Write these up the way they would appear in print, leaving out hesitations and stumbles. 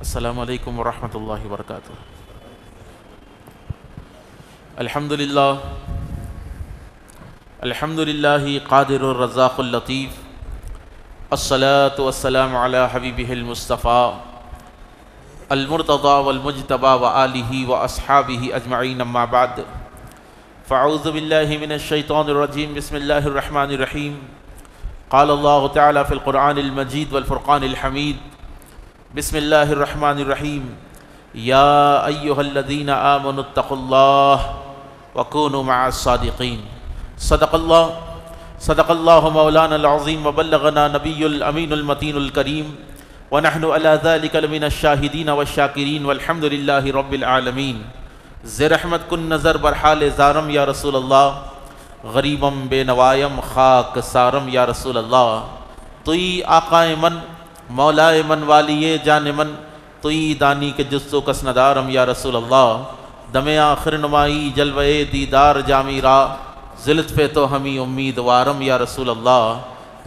السلام علیکم ورحمۃ اللہ وبرکاتہ۔ الحمدللہ قادر الرزاق اللطیف، الصلاة والسلام علی حبیبہ المصطفیٰ المرتضیٰ والمجتبیٰ وآلہ واصحابہ اجمعین، اما بعد فاعوذ باللہ من الشیطان الرجیم، بسم اللہ الرحمن الرحیم۔ قال اللہ تعالی فی القرآن المجید والفرقان الحمید، بسم اللہ الرحمن الرحیم۔ یا ایہا الذین آمنوا اتقوا اللہ وکونوا مع الصادقین۔ صدق اللہ مولانا العظیم وبلغنا نبی الامین المتین الکریم، ونحن علی ذلک لمن الشاہدین والشاکرین والحمد للہ رب العالمین۔ ز رحمت کن نظر برحال زارم یا رسول اللہ، غریبم بے نوائم خاک سارم یا رسول اللہ۔ توئی آقا من مولائے من والی جان من، توئی دانی کے جستو کسندارم یا رسول اللہ۔ دم آخر نمائی جلوے دیدار جامی را، ذلت پہ تو ہمیں امیدوارم یا رسول اللہ،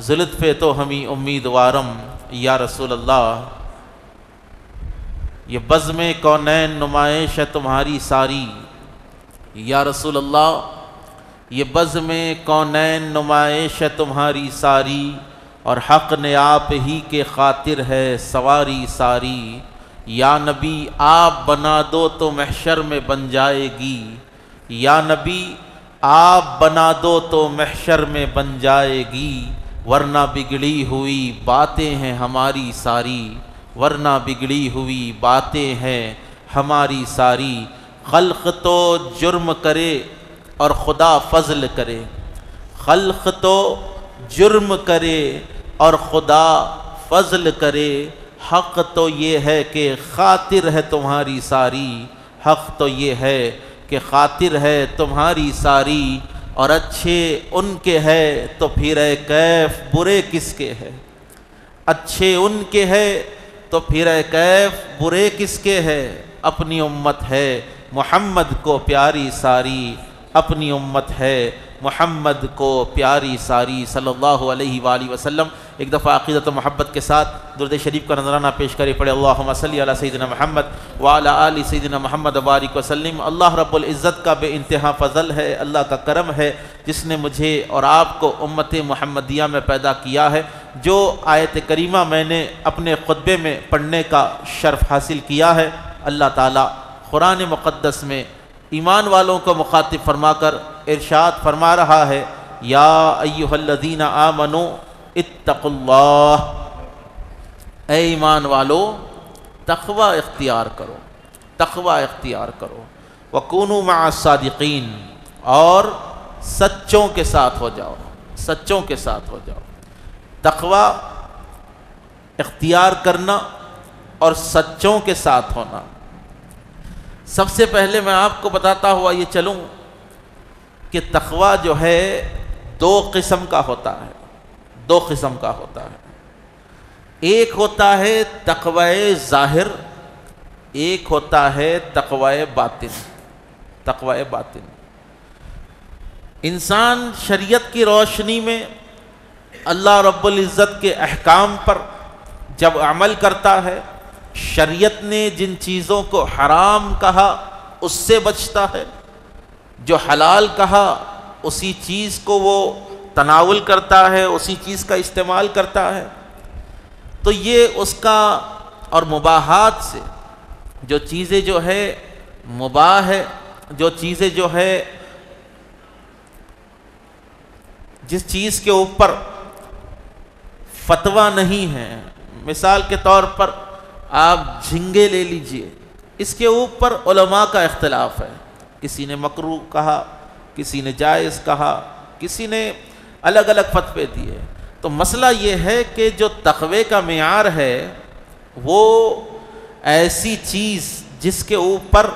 ذلت پہ تو ہمیں امیدوارم یا رسول اللہ۔ یہ بزم کونین نمائش ہے تمہاری ساری یا رسول اللہ، یہ بزم کونین نمائش ہے تمہاری ساری، اور حق نے آپ ہی کے خاطر ہے سواری ساری۔ یا نبی آپ بنا دو تو محشر میں بن جائے گی، یا نبی آپ بنا دو تو محشر میں بن جائے گی، ورنہ بگڑی ہوئی باتیں ہیں ہماری ساری، ورنہ بگڑی ہوئی باتیں ہیں ہماری ساری۔ خلق تو جرم کرے اور خدا فضل کرے، خلق تو جرم کرے اور خدا فضل کرے، حق تو یہ ہے کہ خاطر ہے تمہاری ساری، حق تو یہ ہے کہ خاطر ہے تمہاری ساری۔ اور اچھے ان کے ہے تو پھر اے کیف برے کس کے ہے، اچھے ان کے ہے تو پھر اے کیف برے کس کے ہے۔ اپنی امت ہے محمد کو پیاری ساری، اپنی امت ہے محمد کو پیاری ساری، صلی اللہ علیہ وآلہ وسلم۔ ایک دفعہ عقیدت و محبت کے ساتھ درود شریف کا نذرانہ پیش کرے پڑے، اللہم صلی علی سیدنا محمد وعلی آل سیدنا محمد وبارک وسلم۔ اللہ رب العزت کا بے انتہا فضل ہے، اللہ کا کرم ہے، جس نے مجھے اور آپ کو امت محمدیہ میں پیدا کیا ہے۔ جو آیت کریمہ میں نے اپنے خطبے میں پڑھنے کا شرف حاصل کیا ہے، اللہ تعالیٰ قرآن مقدس میں ایمان والوں کو مخاطب فرما کر ارشاد فرما رہا ہے، یا ایہا الذین آمنوا اتقوا اللہ، اے ایمان والو تقوی اختیار کرو، تقوی اختیار کرو، وکونوا مع الصادقین، اور سچوں کے ساتھ ہو جاؤ، سچوں کے ساتھ ہو جاؤ۔ تقوی اختیار کرنا اور سچوں کے ساتھ ہونا۔ سب سے پہلے میں آپ کو بتاتا ہوا یہ چلوں کہ تقوی جو ہے دو قسم کا ہوتا ہے، دو قسم کا ہوتا ہے۔ ایک ہوتا ہے تقوی ظاہر، ایک ہوتا ہے تقوی باطن، تقوی باطن۔ انسان شریعت کی روشنی میں اللہ رب العزت کے احکام پر جب عمل کرتا ہے، شریعت نے جن چیزوں کو حرام کہا اس سے بچتا ہے، جو حلال کہا اسی چیز کو وہ تناول کرتا ہے، اسی چیز کا استعمال کرتا ہے، تو یہ اس کا، اور مباحات سے جو چیزیں جو ہے مباح ہے، جو چیزیں جو ہے جس چیز کے اوپر فتویٰ نہیں ہے، مثال کے طور پر آپ جھنگے لے لیجئے، اس کے اوپر علماء کا اختلاف ہے، کسی نے مکروہ کہا، کسی نے جائز کہا، کسی نے الگ الگ فتوے دیے۔ تو مسئلہ یہ ہے کہ جو تقوی کا معیار ہے وہ ایسی چیز جس کے اوپر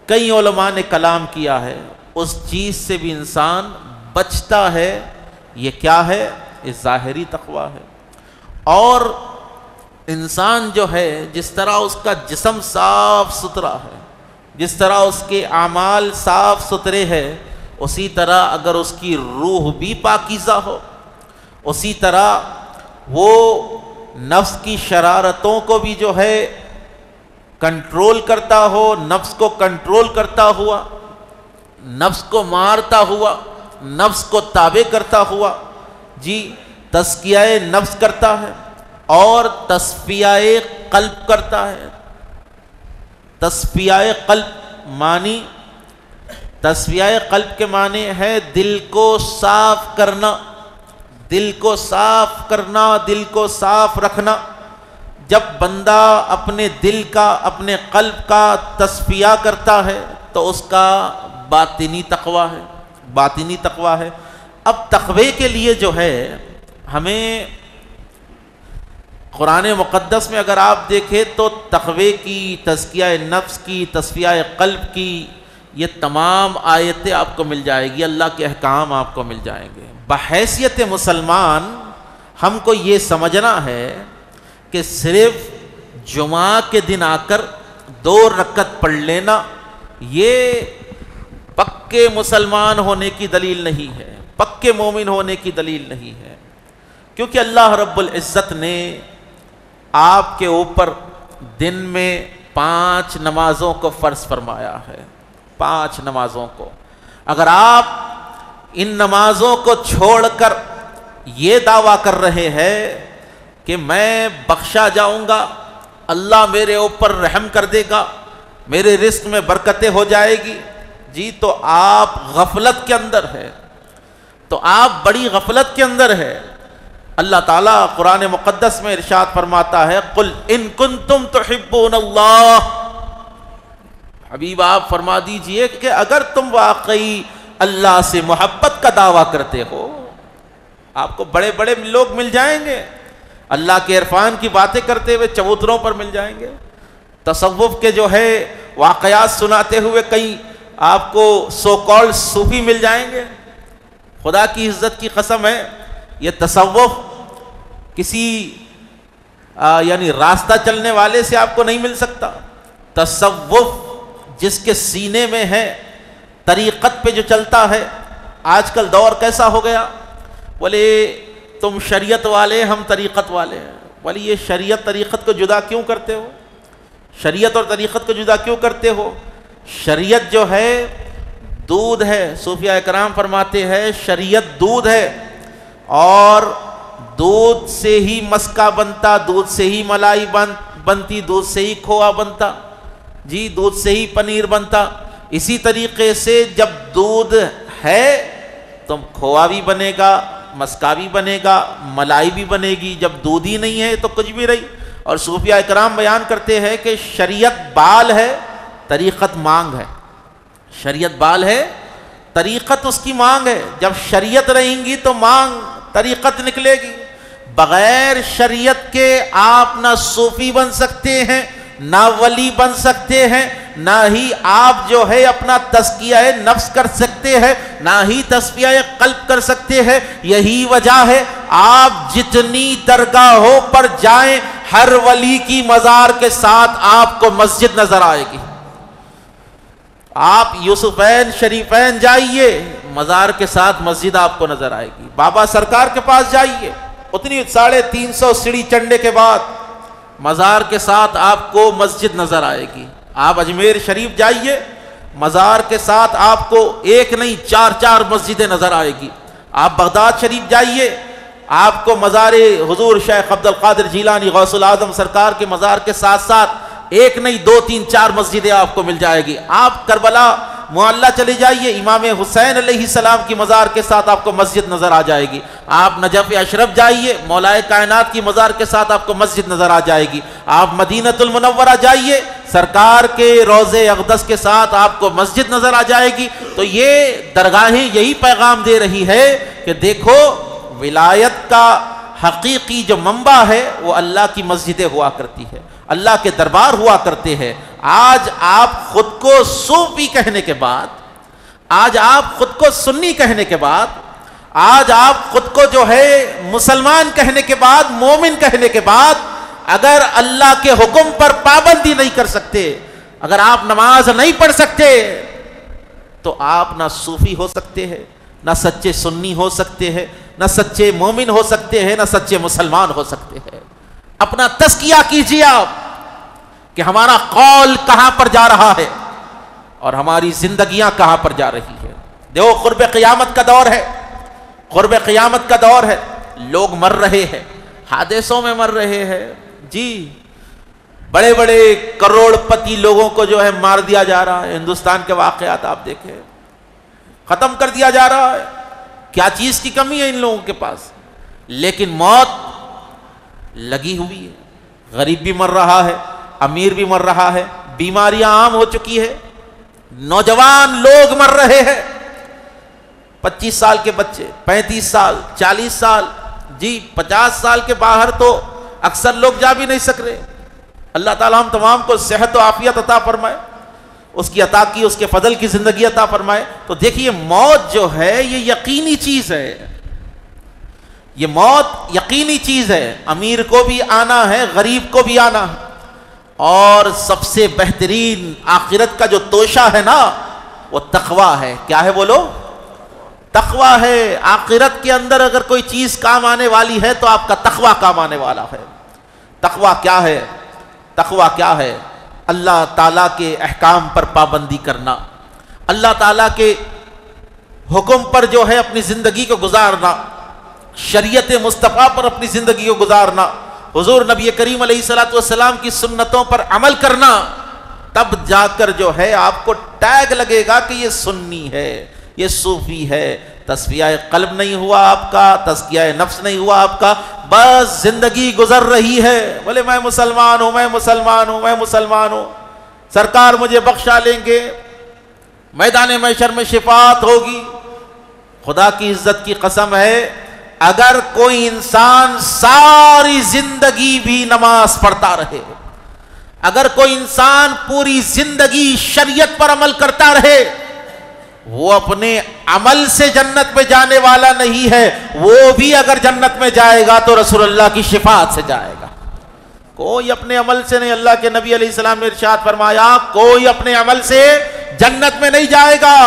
کئی علماء نے کلام کیا ہے، اس چیز سے بھی انسان بچتا ہے۔ یہ کیا ہے؟ یہ ظاہری تقوی ہے۔ اور انسان جو ہے جس طرح اس کا جسم صاف ستھرا ہے، جس طرح اس کے اعمال صاف ستھرے ہیں، اسی طرح اگر اس کی روح بھی پاکیزہ ہو، اسی طرح وہ نفس کی شرارتوں کو بھی جو ہے کنٹرول کرتا ہو، نفس کو کنٹرول کرتا ہوا، نفس کو مارتا ہوا، نفس کو تابع کرتا ہوا، جی تزکیہ نفس کرتا ہے اور تصفیہ قلب کرتا ہے۔ تصفیہ قلب معنی، تصفیہ قلب کے معنی ہے دل کو صاف کرنا، دل کو صاف کرنا، دل کو صاف رکھنا۔ جب بندہ اپنے دل کا، اپنے قلب کا تصفیہ کرتا ہے تو اس کا باطنی تقویٰ ہے، باطنی تقویٰ ہے۔ اب تقوی کے لیے جو ہے ہمیں قرآن مقدس میں اگر آپ دیکھیں تو تقوی کی، تزکیہ نفس کی، تصفیہ قلب کی یہ تمام آیتیں آپ کو مل جائے گی، اللہ کے احکام آپ کو مل جائیں گے۔ بحیثیت مسلمان ہم کو یہ سمجھنا ہے کہ صرف جمعہ کے دن آ کر 2 رکعت پڑھ لینا یہ پکے مسلمان ہونے کی دلیل نہیں ہے، پکے مومن ہونے کی دلیل نہیں ہے، کیونکہ اللہ رب العزت نے آپ کے اوپر دن میں 5 نمازوں کو فرض فرمایا ہے، 5 نمازوں کو۔ اگر آپ ان نمازوں کو چھوڑ کر یہ دعویٰ کر رہے ہیں کہ میں بخشا جاؤں گا، اللہ میرے اوپر رحم کر دے گا، میرے رزق میں برکتیں ہو جائے گی، جی تو آپ غفلت کے اندر ہے، تو آپ بڑی غفلت کے اندر ہے۔ اللہ تعالیٰ قرآن مقدس میں ارشاد فرماتا ہے قل ان کنتم تحبون اللہ، حبیب آپ فرما دیجئے کہ اگر تم واقعی اللہ سے محبت کا دعویٰ کرتے ہو، آپ کو بڑے بڑے لوگ مل جائیں گے اللہ کے عرفان کی باتیں کرتے ہوئے، چبوتروں پر مل جائیں گے، تصوف کے جو ہے واقعات سناتے ہوئے کئی آپ کو سو کالڈ صوفی مل جائیں گے۔ خدا کی عزت کی قسم ہے یہ تصوف کسی یعنی راستہ چلنے والے سے آپ کو نہیں مل سکتا۔ تصوف جس کے سینے میں ہے، طریقت پہ جو چلتا ہے۔ آج کل دور کیسا ہو گیا، بولے تم شریعت والے، ہم طریقت والے ہیں۔ بولے یہ شریعت طریقت کو جدا کیوں کرتے ہو؟ شریعت اور طریقت کو جدا کیوں کرتے ہو؟ شریعت جو ہے دودھ ہے، صوفیاء کرام فرماتے ہیں شریعت دودھ ہے، اور دودھ سے ہی مسکا بنتا، دودھ سے ہی ملائی بنتی، دودھ سے ہی کھووا بنتا، جی دودھ سے ہی پنیر بنتا۔ اسی طریقے سے جب دودھ ہے تو کھووا بھی بنے گا، مسکا بھی بنے گا، ملائی بھی بنے گی۔ جب دودھ ہی نہیں ہے تو کچھ بھی رہی۔ اور صوفیاء کرام بیان کرتے ہیں کہ شریعت بال ہے، طریقت مانگ ہے۔ شریعت بال ہے، طریقت اس کی مانگ ہے۔ جب شریعت رہیں گی تو مانگ طریقت نکلے گی۔ بغیر شریعت کے آپ نہ صوفی بن سکتے ہیں، نہ ولی بن سکتے ہیں، نہ ہی آپ جو ہے اپنا تزکیہ نفس کر سکتے ہیں، نہ ہی تصفیہ قلب کر سکتے ہیں۔ یہی وجہ ہے آپ جتنی درگاہوں پر جائیں، ہر ولی کی مزار کے ساتھ آپ کو مسجد نظر آئے گی۔ آپ یوسفین شریفین جائیے، مزار کے ساتھ مسجد آپ کو نظر آئے گی۔ بابا سرکار کے پاس جائیے، اتنی 350 سیڑھی چڑھنے کے بعد مزار کے ساتھ آپ کو مسجد نظر آئے گی۔ آپ اجمیر شریف جائیے، مزار کے ساتھ آپ کو ایک نہیں 4 مسجدیں نظر آئے گی۔ آپ بغداد شریف جائیے، آپ کو مزار حضور شیخ عبد القادر جیلانی غوث العظم سرکار کے مزار کے ساتھ ساتھ ایک نہیں 2 3 4 مسجدیں آپ کو مل جائے گی۔ آپ کربلا معلّہ چلے جائیے، امام حسین علیہ السلام کی مزار کے ساتھ آپ کو مسجد نظر آ جائے گی۔ آپ نجف اشرف جائیے، مولائے کائنات کی مزار کے ساتھ آپ کو مسجد نظر آ جائے گی۔ آپ مدینۃ المنورہ جائیے، سرکار کے روضے اقدس کے ساتھ آپ کو مسجد نظر آ جائے گی۔ تو یہ درگاہیں یہی پیغام دے رہی ہے کہ دیکھو ولایت کا حقیقی جو منبع ہے وہ اللہ کی مسجدیں ہوا کرتی ہے، اللہ کے دربار ہوا کرتے ہیں۔ آج آپ خود کو صوفی کہنے کے بعد، آج آپ خود کو سنی کہنے کے بعد، آج آپ خود کو جو ہے مسلمان کہنے کے بعد، مومن کہنے کے بعد، اگر اللہ کے حکم پر پابندی نہیں کر سکتے، اگر آپ نماز نہیں پڑھ سکتے، تو آپ نہ صوفی ہو سکتے ہیں، نہ سچے سنی ہو سکتے ہیں، نہ سچے مومن ہو سکتے ہیں، نہ سچے مسلمان ہو سکتے ہیں۔ اپنا تزکیہ کیجیے آپ، کہ ہمارا قول کہاں پر جا رہا ہے اور ہماری زندگیاں کہاں پر جا رہی ہے۔ دیکھو قرب قیامت کا دور ہے، قرب قیامت کا دور ہے، لوگ مر رہے ہیں، حادثوں میں مر رہے ہیں، جی بڑے بڑے کروڑ پتی لوگوں کو جو ہے مار دیا جا رہا ہے۔ ہندوستان کے واقعات آپ دیکھیں، ختم کر دیا جا رہا ہے۔ کیا چیز کی کمی ہے ان لوگوں کے پاس؟ لیکن موت لگی ہوئی ہے، غریب بھی مر رہا ہے، امیر بھی مر رہا ہے، بیماریاں عام ہو چکی ہے، نوجوان لوگ مر رہے ہیں، 25 سال کے بچے، 35 سال، 40 سال، جی 50 سال کے باہر تو اکثر لوگ جا بھی نہیں سک رہے۔ اللہ تعالیٰ ہم تمام کو صحت و عافیت عطا فرمائے، اس کی عطا کی، اس کے فضل کی زندگی عطا فرمائے۔ تو دیکھیے موت جو ہے یہ یقینی چیز ہے، یہ موت یقینی چیز ہے، امیر کو بھی آنا ہے، غریب کو بھی آنا ہے۔ اور سب سے بہترین آخرت کا جو توشہ ہے نا وہ تقویٰ ہے۔ کیا ہے بولو؟ تقویٰ ہے۔ آخرت کے اندر اگر کوئی چیز کام آنے والی ہے تو آپ کا تقویٰ کام آنے والا ہے۔ تقویٰ کیا ہے؟ تقویٰ کیا ہے؟ اللہ تعالیٰ کے احکام پر پابندی کرنا، اللہ تعالیٰ کے حکم پر جو ہے اپنی زندگی کو گزارنا، شریعت مصطفیٰ پر اپنی زندگی کو گزارنا، حضور نبی کریم علیہ الصلوۃ والسلام کی سنتوں پر عمل کرنا، تب جا کر جو ہے آپ کو ٹیگ لگے گا کہ یہ سنی ہے، یہ صوفی ہے۔ تصفیہ قلب نہیں ہوا آپ کا، تزکیہ نفس نہیں ہوا آپ کا، بس زندگی گزر رہی ہے، بولے میں مسلمان ہوں، میں مسلمان ہوں، میں مسلمان ہوں، سرکار مجھے بخشا لیں گے، میدان محشر میں شفاعت ہوگی۔ خدا کی عزت کی قسم ہے، اگر کوئی انسان ساری زندگی بھی نماز پڑھتا رہے، اگر کوئی انسان پوری زندگی شریعت پر عمل کرتا رہے، وہ اپنے عمل سے جنت میں جانے والا نہیں ہے، وہ بھی اگر جنت میں جائے گا تو رسول اللہ کی شفاعت سے جائے گا۔ کوئی اپنے عمل سے نہیں، اللہ کے نبی علیہ السلام نے ارشاد فرمایا کوئی اپنے عمل سے جنت میں نہیں جائے گا،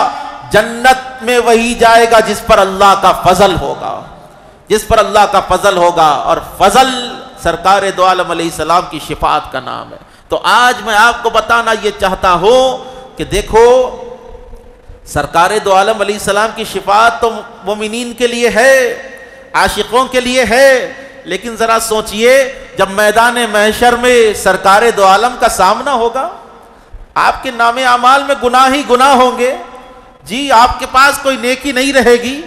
جنت میں وہی جائے گا جس پر اللہ کا فضل ہوگا، جس پر اللہ کا فضل ہوگا، اور فضل سرکار دو عالم علیہ السلام کی شفاعت کا نام ہے۔ تو آج میں آپ کو بتانا یہ چاہتا ہوں کہ دیکھو سرکار دو عالم علیہ السلام کی شفاعت تو مومنین کے لیے ہے، عاشقوں کے لیے ہے، لیکن ذرا سوچئے جب میدان محشر میں سرکار دو عالم کا سامنا ہوگا، آپ کے نام اعمال میں گناہ ہی گناہ ہوں گے، جی آپ کے پاس کوئی نیکی نہیں رہے گی،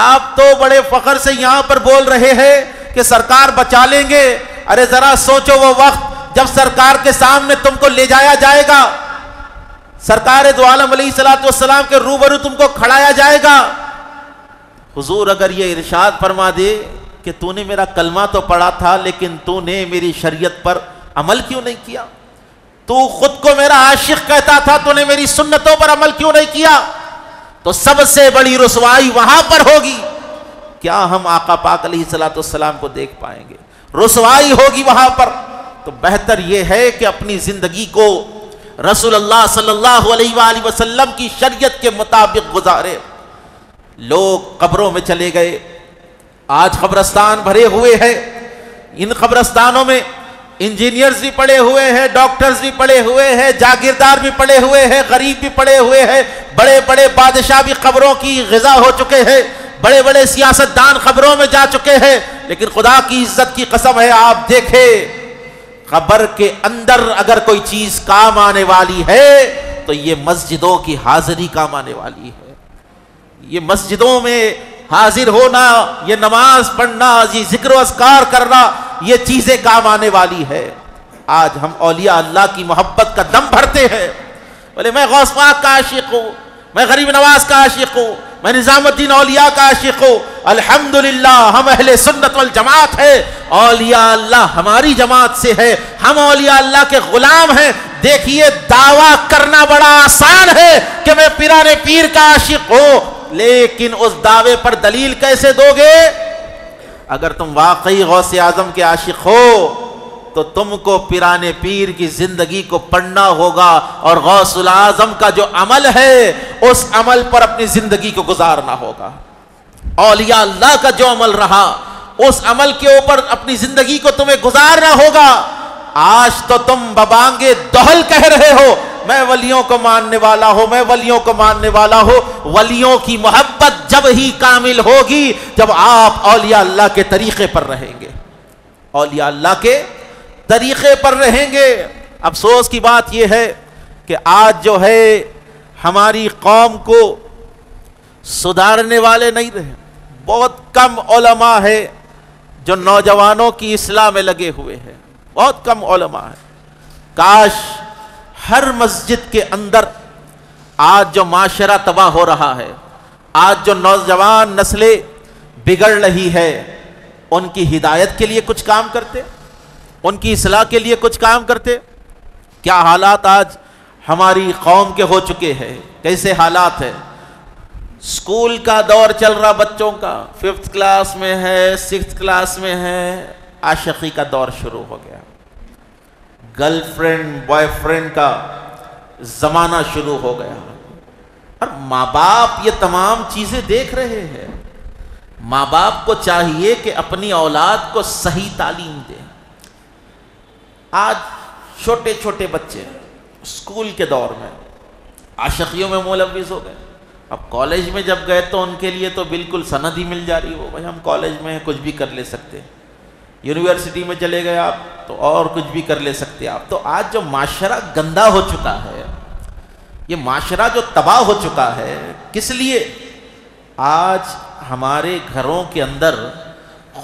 آپ تو بڑے فخر سے یہاں پر بول رہے ہیں کہ سرکار بچا لیں گے۔ ارے ذرا سوچو وہ وقت جب سرکار کے سامنے تم کو لے جایا جائے گا، سرکار دو عالم علیہ الصلوۃ والسلام کے روبرو تم کو کھڑایا جائے گا۔ حضور اگر یہ ارشاد فرما دے کہ تو نے میرا کلمہ تو پڑھا تھا لیکن تو نے میری شریعت پر عمل کیوں نہیں کیا، تو خود کو میرا عاشق کہتا تھا، تو نے میری سنتوں پر عمل کیوں نہیں کیا، تو سب سے بڑی رسوائی وہاں پر ہوگی۔ کیا ہم آقا پاک علیہ الصلوۃ والسلام کو دیکھ پائیں گے؟ رسوائی ہوگی وہاں پر۔ تو بہتر یہ ہے کہ اپنی زندگی کو رسول اللہ صلی اللہ علیہ وآلہ وسلم کی شریعت کے مطابق گزارے۔ لوگ قبروں میں چلے گئے، آج قبرستان بھرے ہوئے ہیں، ان قبرستانوں میں انجینئرز بھی پڑے ہوئے ہیں، ڈاکٹرز بھی پڑے ہوئے ہیں، جاگیردار بھی پڑے ہوئے ہیں، غریب بھی پڑے ہوئے ہیں، بڑے بڑے بادشاہ بھی قبروں کی غذا ہو چکے ہیں، بڑے بڑے سیاستدان قبروں میں جا چکے ہیں، لیکن خدا کی عزت کی قسم ہے آپ دیکھیں قبر کے اندر اگر کوئی چیز کام آنے والی ہے تو یہ مسجدوں کی حاضری کام آنے والی ہے، یہ مسجدوں میں حاضر ہونا، یہ نماز پڑھنا، یہ ذکر و اذکار کرنا، یہ چیزیں کام آنے والی ہے۔ آج ہم اولیاء اللہ کی محبت کا دم بھرتے ہیں، بولے میں غوث پاک کا عاشق ہوں، میں غریب نواز کا عاشق ہوں، میں نظام الدین اولیاء کا عاشق ہوں۔ الحمدللہ ہم اہل سنت والجماعت ہے، اولیاء اللہ ہماری جماعت سے ہے، ہم اولیاء اللہ کے غلام ہیں۔ دیکھیے دعویٰ کرنا بڑا آسان ہے کہ میں پیران پیر کا عاشق ہوں، لیکن اس دعوے پر دلیل کیسے دو گے؟ اگر تم واقعی غوث اعظم کے عاشق ہو تو تم کو پیران پیر کی زندگی کو پڑھنا ہوگا اور غوث الاعظم کا جو عمل ہے اس عمل پر اپنی زندگی کو گزارنا ہوگا۔ اولیاء اللہ کا جو عمل رہا اس عمل کے اوپر اپنی زندگی کو تمہیں گزارنا ہوگا۔ آج تو تم ببانگے دہل کہہ رہے ہو میں ولیوں کو ماننے والا ہوں، میں ولیوں کو ماننے والا ہوں۔ ولیوں کی محبت جب ہی کامل ہوگی جب آپ اولیاء اللہ کے طریقے پر رہیں گے، اولیاء اللہ کے طریقے پر رہیں گے۔ افسوس کی بات یہ ہے کہ آج جو ہے ہماری قوم کو سدھارنے والے نہیں رہے، بہت کم علماء ہے جو نوجوانوں کی اصلاح میں لگے ہوئے ہیں، بہت کم علماء ہیں۔ کاش ہر مسجد کے اندر آج جو معاشرہ تباہ ہو رہا ہے، آج جو نوجوان نسلیں بگڑ رہی ہے، ان کی ہدایت کے لیے کچھ کام کرتے، ان کی اصلاح کے لیے کچھ کام کرتے۔ کیا حالات آج ہماری قوم کے ہو چکے ہیں، کیسے حالات ہیں۔ اسکول کا دور چل رہا بچوں کا، 5th کلاس میں ہے، 6th کلاس میں ہے، عاشقی کا دور شروع ہو گیا، گرل فرینڈ بوائے فرینڈ کا زمانہ شروع ہو گیا، اور ماں باپ یہ تمام چیزیں دیکھ رہے ہیں۔ ماں باپ کو چاہیے کہ اپنی اولاد کو صحیح تعلیم دیں۔ آج چھوٹے چھوٹے بچے اسکول کے دور میں عاشقیوں میں ملوث ہو گئے، اب کالج میں جب گئے تو ان کے لیے تو بالکل سند ہی مل جا رہی ہو، بھائی ہم کالج میں ہیں، کچھ بھی کر لے سکتے۔ یونیورسٹی میں چلے گئے آپ تو اور کچھ بھی کر لے سکتے آپ۔ تو آج جو معاشرہ گندا ہو چکا ہے، یہ معاشرہ جو تباہ ہو چکا ہے، کس لیے؟ آج ہمارے گھروں کے اندر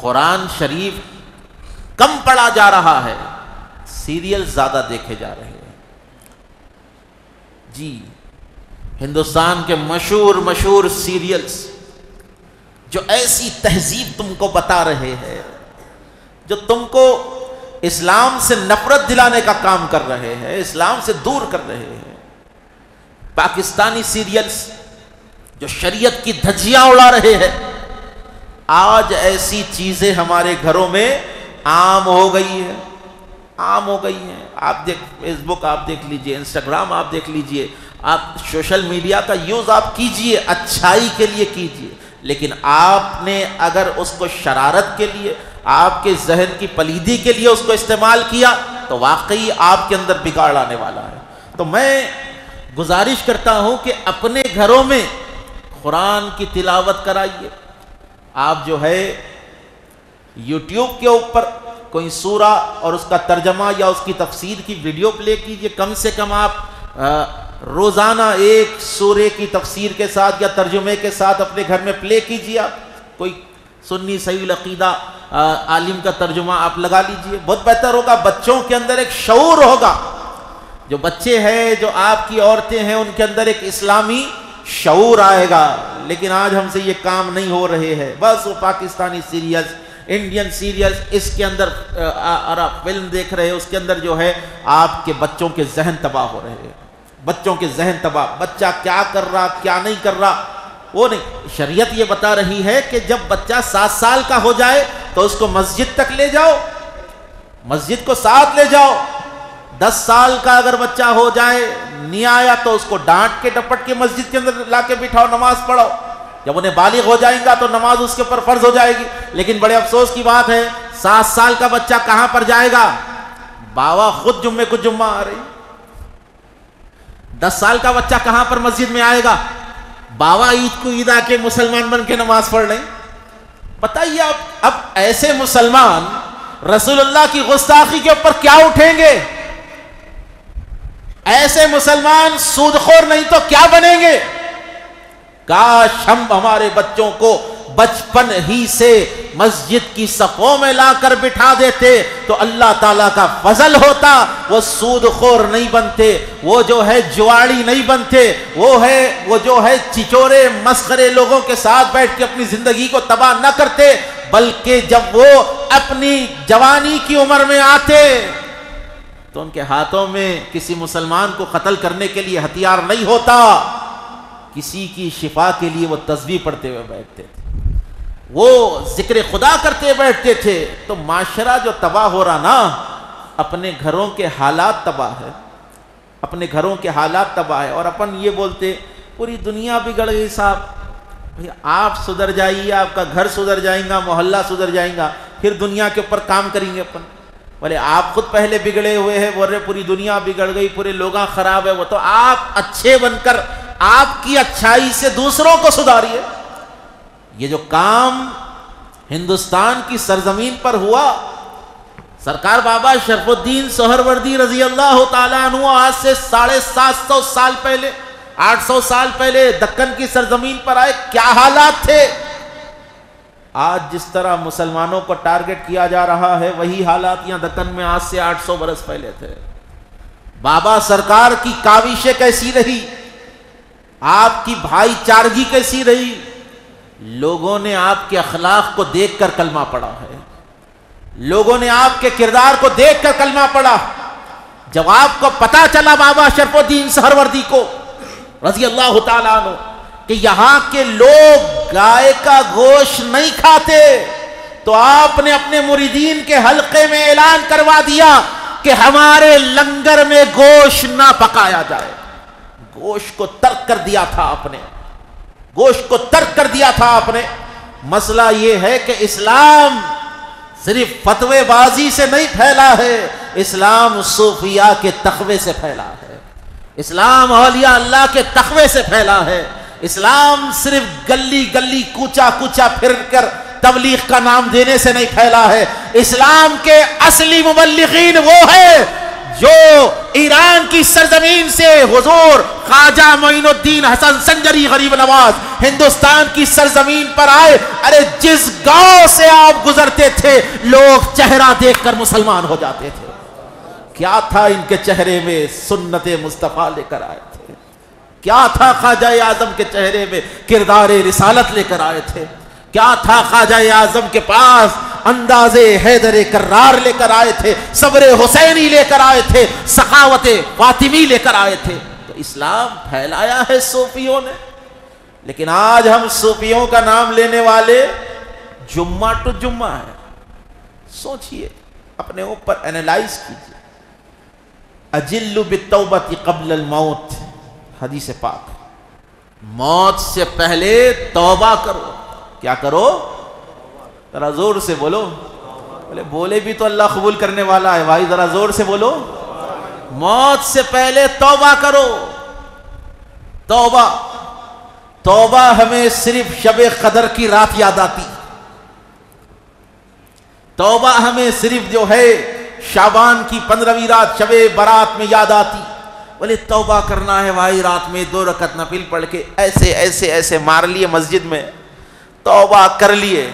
قرآن شریف کم پڑھا جا رہا ہے، سیریل زیادہ دیکھے جا رہے ہیں۔ جی، ہندوستان کے مشہور سیریلز جو ایسی تہذیب تم کو بتا رہے ہیں، جو تم کو اسلام سے نفرت دلانے کا کام کر رہے ہیں، اسلام سے دور کر رہے ہیں۔ پاکستانی سیریلز جو شریعت کی دھجیاں اڑا رہے ہیں، آج ایسی چیزیں ہمارے گھروں میں عام ہو گئی ہے، عام ہو گئی ہیں۔ آپ فیس بک آپ دیکھ لیجئے، انسٹاگرام آپ دیکھ لیجئے، آپ سوشل میڈیا کا یوز آپ کیجئے، اچھائی کے لیے کیجئے، لیکن آپ نے اگر اس کو شرارت کے لیے، آپ کے ذہن کی پلیدی کے لیے اس کو استعمال کیا تو واقعی آپ کے اندر بگاڑ آنے والا ہے۔ تو میں گزارش کرتا ہوں کہ اپنے گھروں میں قرآن کی تلاوت کرائیے۔ آپ جو ہے یوٹیوب کے اوپر کوئی سورہ اور اس کا ترجمہ یا اس کی تفسیر کی ویڈیو پلے کیجئے، کم سے کم آپ روزانہ ایک سورے کی تفسیر کے ساتھ یا ترجمے کے ساتھ اپنے گھر میں پلے کیجئے۔ آپ کوئی سنی صحیح العقیدہ عالم کا ترجمہ آپ لگا لیجئے، بہت بہتر ہوگا۔ بچوں کے اندر ایک شعور ہوگا، جو بچے ہیں، جو آپ کی عورتیں ہیں، ان کے اندر ایک اسلامی شعور آئے گا۔ لیکن آج ہم سے یہ کام نہیں ہو رہے ہیں، بس وہ پاکستانی سیریلز، انڈین سیریلز، اس کے اندر اور آپ فلم دیکھ رہے ہیں، اس کے اندر جو ہے آپ کے بچوں کے ذہن تباہ ہو رہے ہیں، بچوں کے ذہن تباہ۔ بچہ کیا کر رہا کیا نہیں کر رہا وہ نہیں، شریعت یہ بتا رہی ہے کہ جب بچہ 7 سال کا ہو جائے تو اس کو مسجد تک لے جاؤ، مسجد کو ساتھ لے جاؤ۔ 10 سال کا اگر بچہ ہو جائے نہیں آیا تو اس کو ڈانٹ کے ڈپٹ کے مسجد کے اندر لا کے بٹھاؤ، نماز پڑھو۔ جب انہیں بالغ ہو جائیں گا تو نماز اس کے اوپر فرض ہو جائے گی۔ لیکن بڑے افسوس کی بات ہے، 7 سال کا بچہ کہاں پر جائے گا؟ باوا خود جمعے کو جمعہ آ رہی۔ 10 سال کا بچہ کہاں پر مسجد میں آئے گا؟ باوا عید کو عید آ کے مسلمان بن کے نماز پڑھ رہے ہیں۔ بتائیے اب ایسے مسلمان رسول اللہ کی گستاخی کے اوپر کیا اٹھیں گے؟ ایسے مسلمان سودخور نہیں تو کیا بنیں گے؟ کاش ہم ہمارے بچوں کو بچپن ہی سے مسجد کی صفوں میں لا کر بٹھا دیتے تو اللہ تعالیٰ کا فضل ہوتا، وہ سود خور نہیں بنتے، وہ جو ہے جواڑی نہیں بنتے، وہ جو ہے چچورے مسخرے لوگوں کے ساتھ بیٹھ کے اپنی زندگی کو تباہ نہ کرتے، بلکہ جب وہ اپنی جوانی کی عمر میں آتے تو ان کے ہاتھوں میں کسی مسلمان کو قتل کرنے کے لیے ہتھیار نہیں ہوتا، کسی کی شفا کے لیے وہ تسبیح پڑھتے ہوئے بیٹھتے تھے، وہ ذکر خدا کرتے بیٹھتے تھے۔ تو معاشرہ جو تباہ ہو رہا نا، اپنے گھروں کے حالات تباہ ہے، اپنے گھروں کے حالات تباہ ہے۔ اور اپن یہ بولتے پوری دنیا بگڑ گئی صاحب، بھئی آپ سدھر جائیے، آپ کا گھر سدھر جائیں گا، محلہ سدھر جائیں گا، پھر دنیا کے اوپر کام کریں گے اپن۔ بولے آپ خود پہلے بگڑے ہوئے ہیں، بول رہے پوری دنیا بگڑ گئی، پورے لوگ خراب ہے، وہ تو آپ اچھے بن کر آپ کی اچھائی سے دوسروں کو سدھاریے۔ یہ جو کام ہندوستان کی سرزمین پر ہوا، سرکار بابا شرف الدین سہروردی رضی اللہ تعالیٰ عنہ آج سے 750 سال پہلے، 800 سال پہلے دکن کی سرزمین پر آئے، کیا حالات تھے؟ آج جس طرح مسلمانوں کو ٹارگٹ کیا جا رہا ہے وہی حالات یہاں دکن میں آج سے 800 برس پہلے تھے۔ بابا سرکار کی کاوشیں کیسی رہی، آپ کی بھائی چارگی کیسی رہی؟ لوگوں نے آپ کے اخلاق کو دیکھ کر کلمہ پڑھا ہے، لوگوں نے آپ کے کردار کو دیکھ کر کلمہ پڑھا۔ جب آپ کو پتا چلا بابا شرف الدین سہروردی کو رضی اللہ تعالیٰ عنہ کہ یہاں کے لوگ گائے کا گوشت نہیں کھاتے، تو آپ نے اپنے مریدین کے حلقے میں اعلان کروا دیا کہ ہمارے لنگر میں گوشت نہ پکایا جائے۔ گوشت کو ترک کر دیا تھا آپ نے، گوشت کو ترک کر دیا تھا آپ نے۔ مسئلہ یہ ہے کہ اسلام صرف فتوے بازی سے نہیں پھیلا ہے، اسلام صوفیاء کے تقوی سے پھیلا ہے، اسلام اولیاء اللہ کے تقوی سے پھیلا ہے۔ اسلام صرف گلی گلی کوچا کوچا پھر کر تبلیغ کا نام دینے سے نہیں پھیلا ہے۔ اسلام کے اصلی مبلغین وہ ہیں جو ایران کی سرزمین سے حضور خواجہ معین الدین حسن سنجری غریب نواز ہندوستان کی سرزمین پر آئے۔ ارے جس گاؤں سے آپ گزرتے تھے لوگ چہرہ دیکھ کر مسلمان ہو جاتے تھے۔ کیا تھا ان کے چہرے میں؟ سنت مصطفیٰ لے کر آئے تھے۔ کیا تھا خواجہ اعظم کے چہرے میں؟ کردار رسالت لے کر آئے تھے۔ کیا تھا خواجہ اعظم کے پاس؟ انداز حیدر کرار لے کر آئے تھے، صبر حسینی لے کر آئے تھے، سخاوت فاطمی لے کر آئے تھے۔ تو اسلام پھیلایا ہے صوفیوں نے، لیکن آج ہم صوفیوں کا نام لینے والے جمعہ ٹو جمعہ ہے۔ سوچئے، اپنے اوپر اینالائز کیجئے۔ اجل بالتوبۃ قبل الموت، حدیث پاک، موت سے پہلے توبہ کرو۔ کیا کرو؟ ذرا زور سے بولو۔ بولے بھی تو اللہ قبول کرنے والا ہے بھائی، ذرا زور سے بولو۔ موت سے پہلے توبہ کرو۔ توبہ، توبہ ہمیں صرف شب قدر کی رات یاد آتی، توبہ ہمیں صرف جو ہے شعبان کی 15ویں رات شب برات میں یاد آتی۔ بولے توبہ کرنا ہے بھائی، رات میں 2 رکعت نفل پڑھ کے ایسے ایسے ایسے مار لیے مسجد میں، توبہ کر لیے،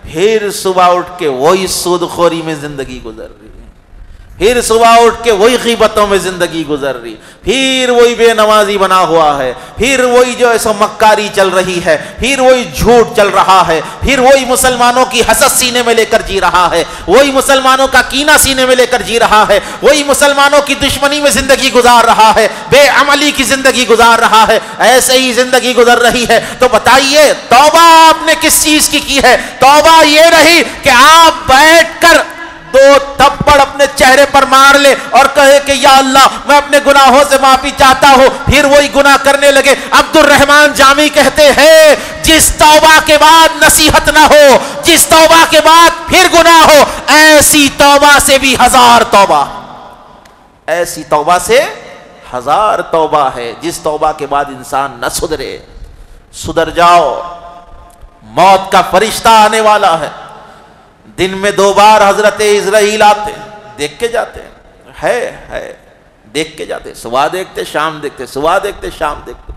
پھر صبح اٹھ کے وہی سود خوری میں زندگی گزر رہی ہے، پھر صبح اٹھ کے وہی غیبتوں میں زندگی گزر رہی، پھر وہی بے نمازی بنا ہوا ہے، پھر وہی جو ہے سو مکاری چل رہی ہے، پھر وہی جھوٹ چل رہا ہے، پھر وہی مسلمانوں کی حسد سینے میں لے کر جی رہا ہے، وہی مسلمانوں کا کینہ سینے میں لے کر جی رہا ہے، وہی مسلمانوں کی دشمنی میں زندگی گزار رہا ہے، بے عملی کی زندگی گزار رہا ہے، ایسے ہی زندگی گزر رہی ہے۔ تو بتائیے توبہ آپ نے کس چیز کی ہے؟ توبہ یہ رہی کہ آپ بیٹھ کر 2 تھپڑ اپنے چہرے پر مار لے اور کہے کہ یا اللہ میں اپنے گناہوں سے معافی چاہتا ہوں، پھر وہی گناہ کرنے لگے۔ عبد الرحمن جامی کہتے ہیں جس توبہ کے بعد نصیحت نہ ہو، جس توبہ کے بعد پھر گناہ ہو، ایسی توبہ سے بھی 1000 توبہ، ایسی توبہ سے 1000 توبہ ہے۔ جس توبہ کے بعد انسان نہ سدھرے، سدھر جاؤ، موت کا فرشتہ آنے والا ہے، دن میں 2 بار حضرت اسرائیل آتے، دیکھ کے جاتے ہے دیکھ کے جاتے، صبح دیکھتے شام دیکھتے، صبح دیکھتے شام دیکھتے۔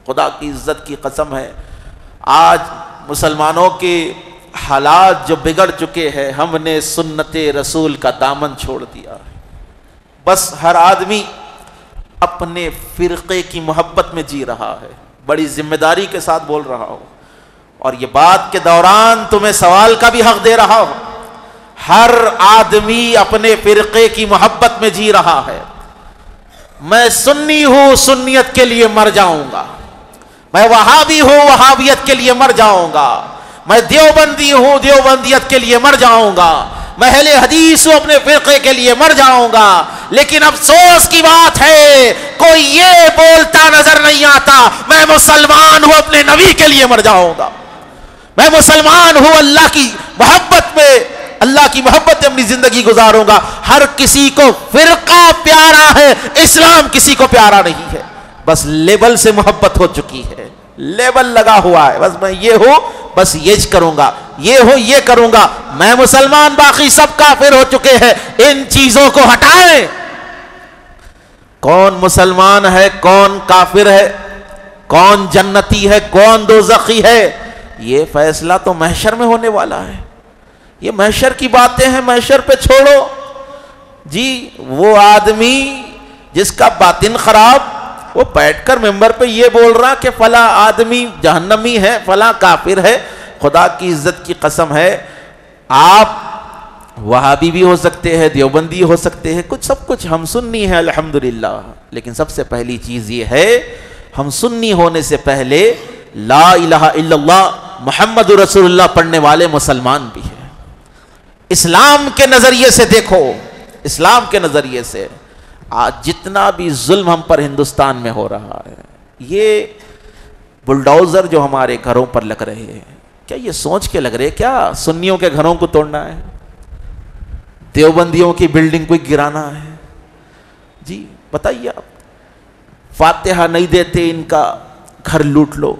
خدا کی عزت کی قسم ہے، آج مسلمانوں کے حالات جو بگڑ چکے ہیں، ہم نے سنت رسول کا دامن چھوڑ دیا ہے۔ بس ہر آدمی اپنے فرقے کی محبت میں جی رہا ہے۔ بڑی ذمہ داری کے ساتھ بول رہا ہوں، اور یہ بات کے دوران تمہیں سوال کا بھی حق دے رہا ہوں۔ ہر آدمی اپنے فرقے کی محبت میں جی رہا ہے۔ میں سنی ہوں، سنیت کے لیے مر جاؤں گا، میں وہابی ہوں، وہابیت کے لیے مر جاؤں گا، میں دیوبندی ہوں، دیوبندیت کے لیے مر جاؤں گا، میں اہل حدیث ہوں، اپنے فرقے کے لیے مر جاؤں گا۔ لیکن افسوس کی بات ہے کوئی یہ بولتا نظر نہیں آتا میں مسلمان ہوں، اپنے نبی کے لیے مر جاؤں گا، میں مسلمان ہوں، اللہ کی محبت میں اللہ کی محبت میں اپنی زندگی گزاروں گا. ہر کسی کو فرقہ پیارا ہے، اسلام کسی کو پیارا نہیں ہے. بس لیبل سے محبت ہو چکی ہے، لیبل لگا ہوا ہے. بس میں یہ ہوں، بس یہ کروں گا، یہ ہو یہ کروں گا، میں مسلمان، باقی سب کافر ہو چکے ہیں. ان چیزوں کو ہٹائیں. کون مسلمان ہے، کون کافر ہے، کون جنتی ہے، کون دوزخی ہے، یہ فیصلہ تو محشر میں ہونے والا ہے. یہ محشر کی باتیں ہیں، محشر پہ چھوڑو. جی وہ آدمی جس کا باطن خراب، وہ بیٹھ کر ممبر پہ یہ بول رہا کہ فلاں آدمی جہنمی ہے، فلاں کافر ہے. خدا کی عزت کی قسم ہے، آپ وہابی بھی ہو سکتے ہیں، دیوبندی ہو سکتے ہیں، کچھ سب کچھ ہم سنی ہیں الحمدللہ. لیکن سب سے پہلی چیز یہ ہے، ہم سنی ہونے سے پہلے لا الہ الا اللہ محمد رسول اللہ پڑھنے والے مسلمان بھی ہیں. اسلام کے نظریے سے دیکھو، اسلام کے نظریے سے آج جتنا بھی ظلم ہم پر ہندوستان میں ہو رہا ہے، یہ بلڈوزر جو ہمارے گھروں پر لگ رہے ہیں، کیا یہ سوچ کے لگ رہے کیا سنیوں کے گھروں کو توڑنا ہے، دیوبندیوں کی بلڈنگ کو گرانا ہے؟ جی بتائیے آپ، فاتحہ نہیں دیتے ان کا گھر لوٹ لو.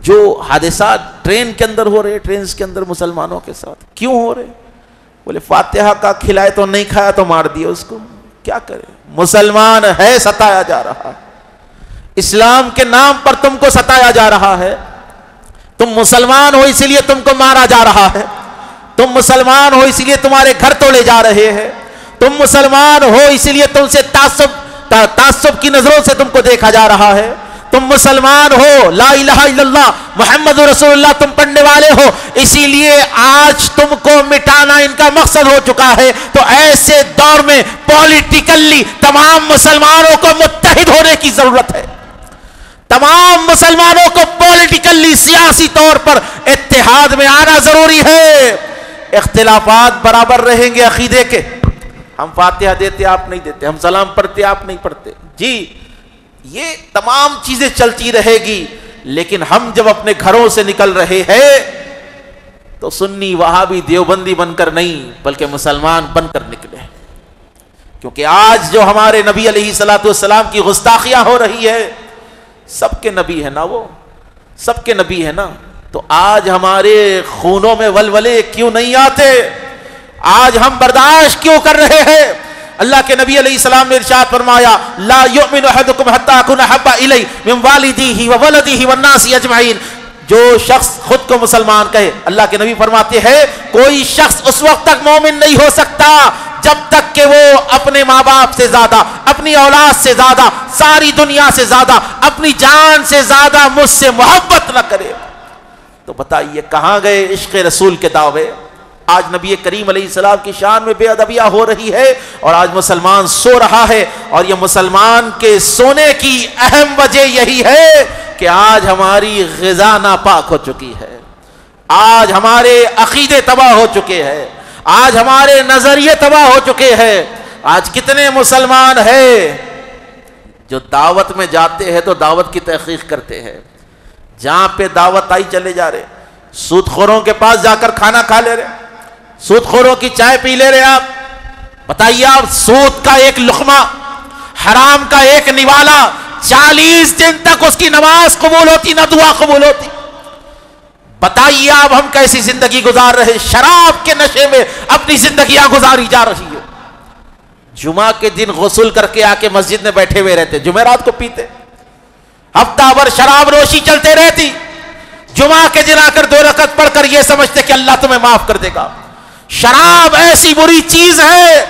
جو حادثات ٹرین کے اندر ہو رہے، ٹرینز کے اندر مسلمانوں کے ساتھ کیوں ہو رہے؟ بولے فاتحہ کا کھلائے تو نہیں کھایا تو مار دیا اس کو. کیا کرے، مسلمان ہے ستایا جا رہا ہے. اسلام کے نام پر تم کو ستایا جا رہا ہے. تم مسلمان ہو اسی لیے تم کو مارا جا رہا ہے. تم مسلمان ہو اسی لیے تمہارے گھر توڑے جا رہے ہیں. تم مسلمان ہو اسی لیے تم سے تعصب کی نظروں سے تم کو دیکھا جا رہا ہے. تم مسلمان ہو، لا الہ الا اللہ محمد رسول اللہ تم پڑھنے والے ہو، اسی لیے آج تم کو مٹانا ان کا مقصد ہو چکا ہے. تو ایسے دور میں پولیٹیکلی تمام مسلمانوں کو متحد ہونے کی ضرورت ہے. تمام مسلمانوں کو پولیٹیکلی سیاسی طور پر اتحاد میں آنا ضروری ہے. اختلافات برابر رہیں گے عقیدے کے، ہم فاتحہ دیتے آپ نہیں دیتے، ہم سلام پڑھتے آپ نہیں پڑھتے، جی یہ تمام چیزیں چلتی رہے گی. لیکن ہم جب اپنے گھروں سے نکل رہے ہیں تو سنی وہابی دیوبندی بن کر نہیں بلکہ مسلمان بن کر نکلے. کیونکہ آج جو ہمارے نبی علیہ الصلوۃ والسلام کی گستاخیاں ہو رہی ہے، سب کے نبی ہے نا، وہ سب کے نبی ہے نا، تو آج ہمارے خونوں میں ولولے کیوں نہیں آتے؟ آج ہم برداشت کیوں کر رہے ہیں؟ اللہ کے نبی علیہ السلام نے ارشاد فرمایا لا یؤمن احدکم حتی اکون احب الی من والدیہ وولدہ والناس اجمعین. جو شخص خود کو مسلمان کہے، اللہ کے نبی فرماتے ہیں کوئی شخص اس وقت تک مومن نہیں ہو سکتا جب تک کہ وہ اپنے ماں باپ سے زیادہ، اپنی اولاد سے زیادہ، ساری دنیا سے زیادہ، اپنی جان سے زیادہ مجھ سے محبت نہ کرے. تو بتائیے کہاں گئے عشق رسول کے دعوے؟ آج نبی کریم علیہ السلام کی شان میں بے ادبیاں ہو رہی ہے، اور آج مسلمان سو رہا ہے. اور یہ مسلمان کے سونے کی اہم وجہ یہی ہے کہ آج ہماری غذا ناپاک ہو چکی ہے، آج ہمارے عقیدے تباہ ہو چکے ہیں، آج ہمارے نظریے تباہ ہو چکے ہیں. آج کتنے مسلمان ہیں جو دعوت میں جاتے ہیں تو دعوت کی تحقیق کرتے ہیں، جہاں پہ دعوت آئی چلے جا رہے، سود خوروں کے پاس جا کر کھانا کھا لے رہے، سود خوروں کی چائے پی لے رہے. آپ بتائیے، آپ سود کا ایک لقمہ، حرام کا ایک نوالا، 40 دن تک اس کی نماز قبول ہوتی نہ دعا قبول ہوتی. بتائیے آپ ہم کیسی زندگی گزار رہے؟ شراب کے نشے میں اپنی زندگیاں گزاری جا رہی ہے. جمعہ کے دن غسل کر کے آ کے مسجد میں بیٹھے ہوئے رہتے، جمعرات کو پیتے، ہفتہ بھر شراب نوشی چلتے رہتی، جمعہ کے دن آ کر 2 رکعت پڑھ کر یہ سمجھتے کہ اللہ تمہیں معاف کر دے گا. شراب ایسی بری چیز ہے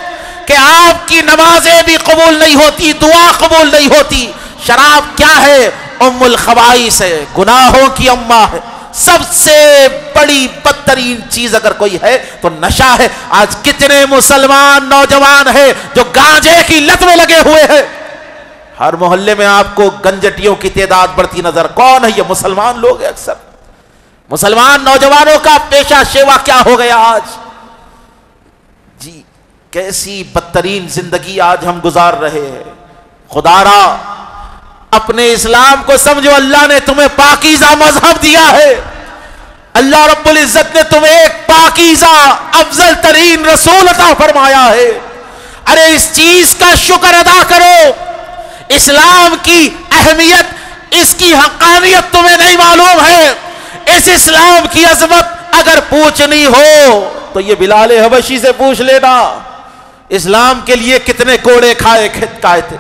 کہ آپ کی نمازیں بھی قبول نہیں ہوتی، دعا قبول نہیں ہوتی. شراب کیا ہے؟ ام الخبائث ہے، گناہوں کی اماں ہے. سب سے بڑی بدترین چیز اگر کوئی ہے تو نشہ ہے. آج کتنے مسلمان نوجوان ہیں جو گانجے کی لت میں لگے ہوئے ہیں. ہر محلے میں آپ کو گنجٹیوں کی تعداد بڑھتی نظر. کون ہے یہ؟ مسلمان لوگ ہیں اکثر. مسلمان نوجوانوں کا پیشہ شیوا کیا ہو گیا آج؟ جی کیسی بدترین زندگی آج ہم گزار رہے ہیں. خدا را اپنے اسلام کو سمجھو، اللہ نے تمہیں پاکیزہ مذہب دیا ہے. اللہ رب العزت نے تمہیں ایک پاکیزہ افضل ترین رسول عطا فرمایا ہے. ارے اس چیز کا شکر ادا کرو. اسلام کی اہمیت، اس کی حقانیت تمہیں نہیں معلوم ہے. اس اسلام کی عظمت اگر پوچھنی ہو تو یہ بلال حبشی سے پوچھ لینا. اسلام کے لیے کتنے کوڑے کھائے تھے.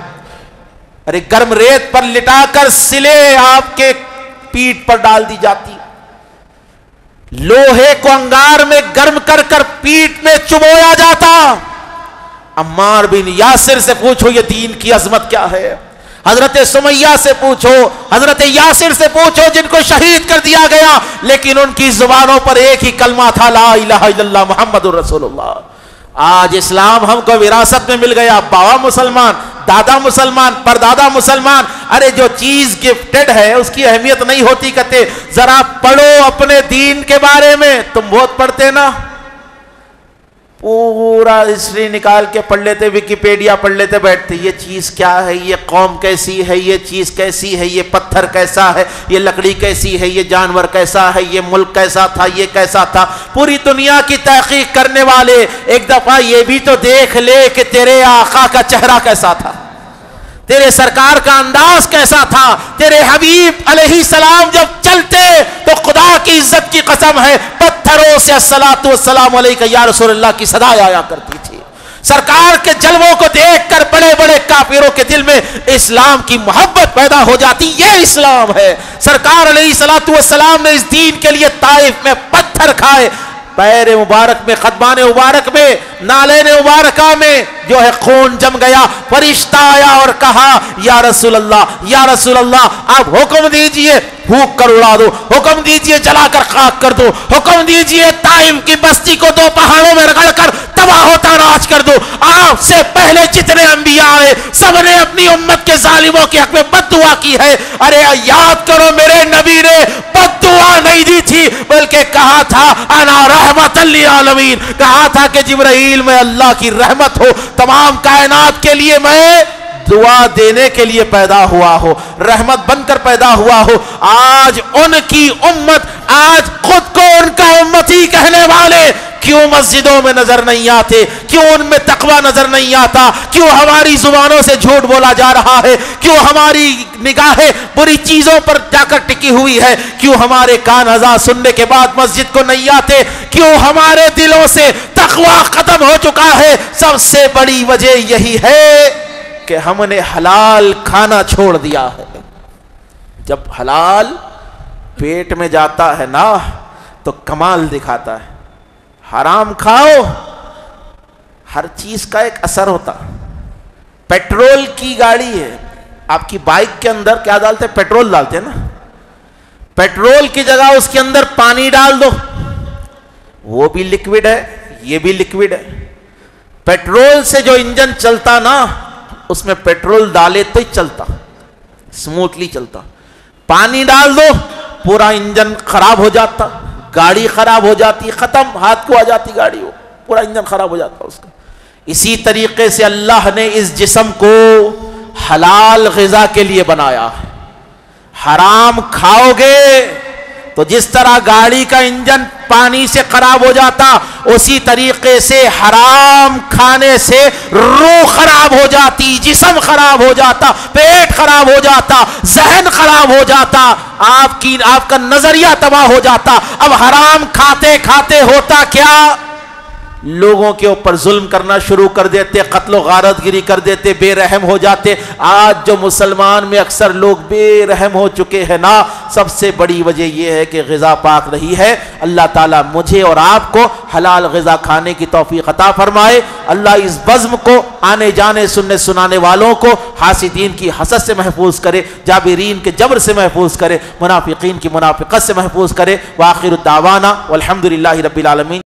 ارے گرم ریت پر لٹا کر سلے آپ کے پیٹھ پر ڈال دی جاتی، لوہے کو انگار میں گرم کر کر پیٹھ میں چبویا جاتا. عمار بن یاسر سے پوچھو یہ دین کی عظمت کیا ہے. حضرت سمیہ سے پوچھو، حضرت یاسر سے پوچھو جن کو شہید کر دیا گیا، لیکن ان کی زبانوں پر ایک ہی کلمہ تھا، لا الہ الا اللہ محمد رسول اللہ. آج اسلام ہم کو وراثت میں مل گیا. باوا مسلمان، دادا مسلمان، پردادا مسلمان. ارے جو چیز گفٹڈ ہے اس کی اہمیت نہیں ہوتی. کہتے ذرا پڑھو اپنے دین کے بارے میں. تم بہت پڑھتے نا، پورا ہسٹری نکال کے پڑھ لیتے، ویکیپیڈیا پڑھ لیتے بیٹھتے. یہ چیز کیا ہے، یہ قوم کیسی ہے، یہ چیز کیسی ہے، یہ پتھر کیسا ہے، یہ لکڑی کیسی ہے، یہ جانور کیسا ہے، یہ ملک کیسا تھا، یہ کیسا تھا. پوری دنیا کی تحقیق کرنے والے ایک دفعہ یہ بھی تو دیکھ لے کہ تیرے آقا کا چہرہ کیسا تھا، تیرے سرکار کا انداز کیسا تھا. تیرے حبیب علیہ السلام جب چلتے تو خدا کی عزت کی قسم ہے پتھروں سے الصلاۃ والسلام علیک یا رسول اللہ کی صدا آیا کرتی تھی. سرکار کے جلووں کو دیکھ کر بڑے بڑے کافروں کے دل میں اسلام کی محبت پیدا ہو جاتی. یہ اسلام ہے. سرکار علیہ الصلاۃ والسلام نے اس دین کے لیے طائف میں پتھر کھائے. پیر مبارک میں، قدمان مبارک میں، نالین مبارکہ میں جو ہے خون جم گیا. فرشتہ آیا اور کہا یا رسول اللہ، یا رسول اللہ آپ حکم دیجئے پھونک کر اڑا دو، حکم دیجئے جلا کر خاک کر دو، حکم دیجئے طائف کی بستی کو دو پہاڑوں میں رگڑ کر تباہ و تاراج کر دو. آپ سے پہلے جتنے انبیاء آئے سب نے اپنی امت کے ظالموں کے حق میں بد دعا کی ہے. ارے یاد کرو میرے نبی نے بد دعا نہیں دی تھی، بلکہ کہا تھا انا رحمت للعالمین. کہا تھا کہ جبرائیل میں اللہ کی رحمت ہو، تمام کائنات کے لیے میں دعا دینے کے لیے پیدا ہوا ہو، رحمت بن کر پیدا ہوا ہو. آج ان کی امت، آج خود کو ان کا امتی کہنے والے کیوں مسجدوں میں نظر نہیں آتے؟ کیوں ان میں تقوی نظر نہیں آتا؟ کیوں ہماری زبانوں سے جھوٹ بولا جا رہا ہے؟ کیوں ہماری نگاہیں بری چیزوں پر جا کر ٹکی ہوئی ہے؟ کیوں ہمارے کان اذان سننے کے بعد مسجد کو نہیں آتے؟ کیوں ہمارے دلوں سے تقوی ختم ہو چکا ہے؟ سب سے بڑی وجہ یہی ہے کہ ہم نے حلال کھانا چھوڑ دیا ہے. جب حلال پیٹ میں جاتا ہے نا تو کمال دکھاتا ہے. حرام کھاؤ، ہر چیز کا ایک اثر ہوتا. پیٹرول کی گاڑی ہے، آپ کی بائک کے اندر کیا ڈالتے ہیں؟ پیٹرول ڈالتے ہیں نا. پیٹرول کی جگہ اس کے اندر پانی ڈال دو، وہ بھی لکوڈ ہے، یہ بھی لکوڈ ہے. پیٹرول سے جو انجن چلتا نا، اس میں پیٹرول ڈالے تو ہی چلتا، سموتھلی چلتا. پانی ڈال دو پورا انجن خراب ہو جاتا، گاڑی خراب ہو جاتی، ختم، ہاتھ کو آ جاتی گاڑی، وہ پورا انجن خراب ہو جاتا اس کا. اسی طریقے سے اللہ نے اس جسم کو حلال غذا کے لیے بنایا ہے. حرام کھاؤ گے تو جس طرح گاڑی کا انجن پانی سے خراب ہو جاتا، اسی طریقے سے حرام کھانے سے روح خراب ہو جاتی، جسم خراب ہو جاتا، پیٹ خراب ہو جاتا، ذہن خراب ہو جاتا، آپ کا نظریہ تباہ ہو جاتا. اب حرام کھاتے کھاتے ہوتا کیا؟ لوگوں کے اوپر ظلم کرنا شروع کر دیتے، قتل و غارت گیری کر دیتے، بے رحم ہو جاتے. آج جو مسلمان میں اکثر لوگ بے رحم ہو چکے ہیں نا، سب سے بڑی وجہ یہ ہے کہ غذا پاک نہیں ہے. اللہ تعالیٰ مجھے اور آپ کو حلال غذا کھانے کی توفیق عطا فرمائے. اللہ اس بزم کو، آنے جانے سننے سنانے والوں کو حاسدین کی حسد سے محفوظ کرے، جابرین کے جبر سے محفوظ کرے، منافقین کی منافقت سے محفوظ کرے. وآخر الدعوانا والحمد للہ رب العالمین.